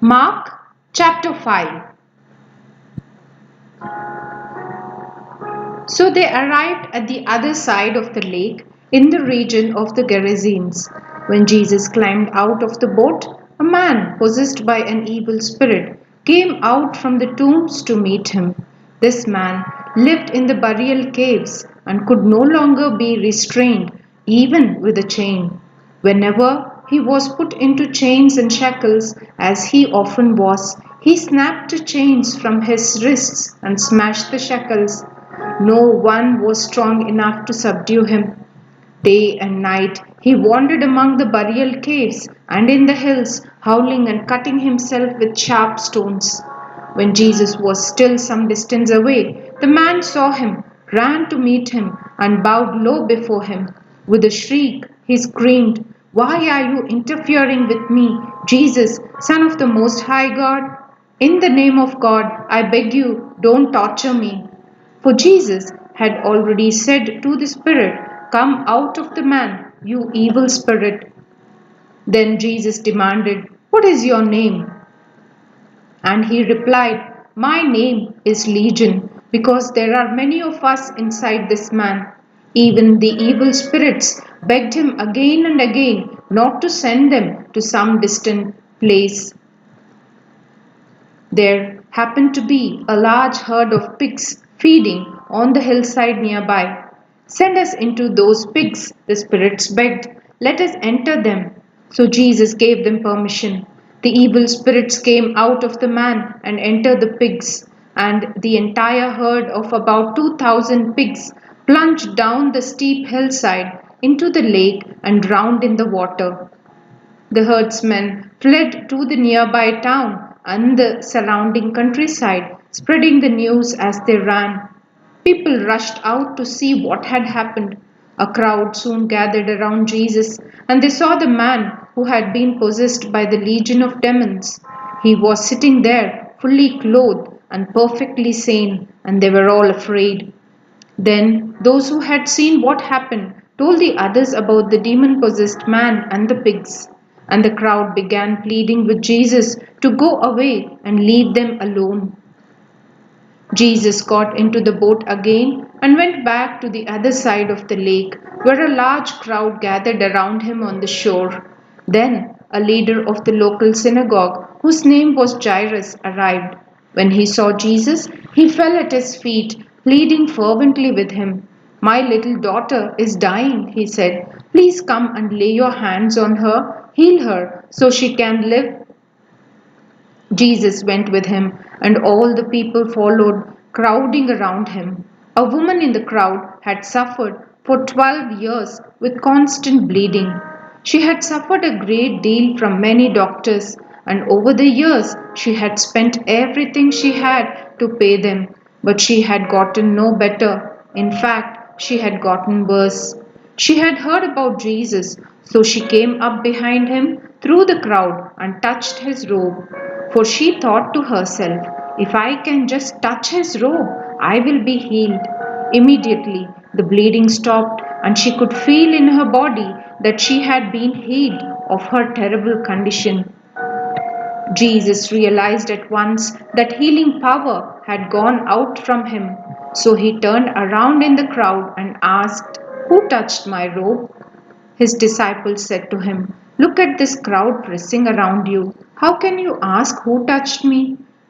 Mark chapter 5. So they arrived at the other side of the lake in the region of the Gerasenes. When Jesus climbed out of the boat, a man possessed by an evil spirit came out from the tombs to meet him. This man lived in the burial caves and could no longer be restrained, even with a chain. Whenever he was put into chains and shackles, as he often was, he snapped the chains from his wrists and smashed the shackles. No one was strong enough to subdue him. Day and night he wandered among the burial caves and in the hills, howling and cutting himself with sharp stones. When Jesus was still some distance away, the man saw him, ran to meet him, and bowed low before him. With a shriek, he screamed, "Why are you interfering with me, Jesus, Son of the Most High God? In the name of God, I beg you, don't torture me." For Jesus had already said to the spirit, "Come out of the man, you evil spirit." Then Jesus demanded, "What is your name?" And he replied, "My name is Legion, because there are many of us inside this man." Even the evil spirits begged him again and again not to send them to some distant place. There happened to be a large herd of pigs feeding on the hillside nearby. "Send us into those pigs," the spirits begged. "Let us enter them." So Jesus gave them permission. The evil spirits came out of the man and entered the pigs, and the entire herd of about 2,000 pigs plunged down the steep hillside into the lake and drowned in the water. The herdsmen fled to the nearby town and the surrounding countryside, spreading the news as they ran. People rushed out to see what had happened. A crowd soon gathered around Jesus, and they saw the man who had been possessed by the legion of demons. He was sitting there, fully clothed and perfectly sane, and they were all afraid. Then those who had seen what happened told the others about the demon-possessed man and the pigs. And the crowd began pleading with Jesus to go away and leave them alone. Jesus got into the boat again and went back to the other side of the lake, where a large crowd gathered around him on the shore. Then a leader of the local synagogue, whose name was Jairus, arrived. When he saw Jesus, he fell at his feet, pleading fervently with him. "My little daughter is dying," he said. "Please come and lay your hands on her, heal her, so she can live." Jesus went with him, and all the people followed, crowding around him. A woman in the crowd had suffered for 12 years with constant bleeding. She had suffered a great deal from many doctors, and over the years she had spent everything she had to pay them, but she had gotten no better. In fact, she had gotten worse. She had heard about Jesus, so she came up behind him through the crowd and touched his robe. For she thought to herself, "If I can just touch his robe, I will be healed." Immediately, the bleeding stopped, and she could feel in her body that she had been healed of her terrible condition. Jesus realized at once that healing power had gone out from him. So he turned around in the crowd and asked, "Who touched my robe?" His disciples said to him, "Look at this crowd pressing around you. How can you ask who touched me?"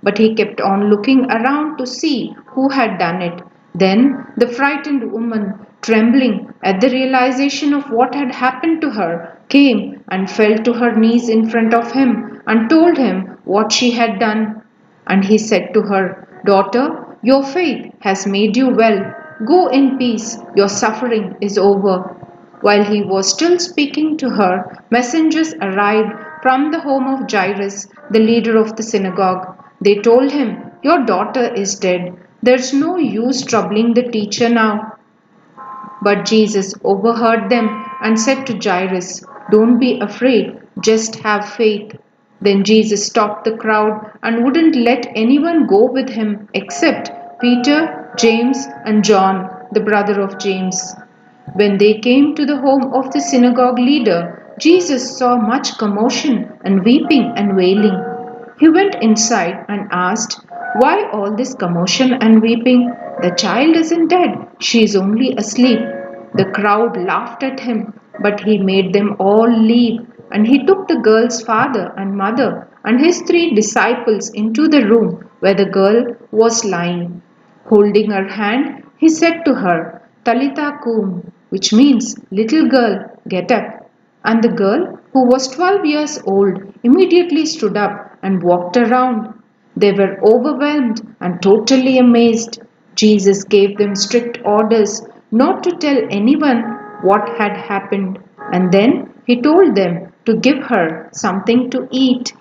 But he kept on looking around to see who had done it. Then the frightened woman, trembling at the realization of what had happened to her, came and fell to her knees in front of him and told him what she had done. And he said to her, "Daughter, your faith has made you well. Go in peace, your suffering is over." While he was still speaking to her, messengers arrived from the home of Jairus, the leader of the synagogue. They told him, "Your daughter is dead. There's no use troubling the teacher now." But Jesus overheard them and said to Jairus, "Don't be afraid, just have faith." Then Jesus stopped the crowd and wouldn't let anyone go with him except Peter, James, and John, the brother of James. When they came to the home of the synagogue leader, Jesus saw much commotion and weeping and wailing. He went inside and asked, "Why all this commotion and weeping? The child isn't dead, she is only asleep." The crowd laughed at him, but he made them all leave, and he took the girl's father and mother and his 3 disciples into the room where the girl was lying. Holding her hand, he said to her, "Talitha cum," which means, "Little girl, get up." And the girl, who was 12 years old, immediately stood up and walked around. They were overwhelmed and totally amazed. Jesus gave them strict orders not to tell anyone what had happened, and then he told them to give her something to eat.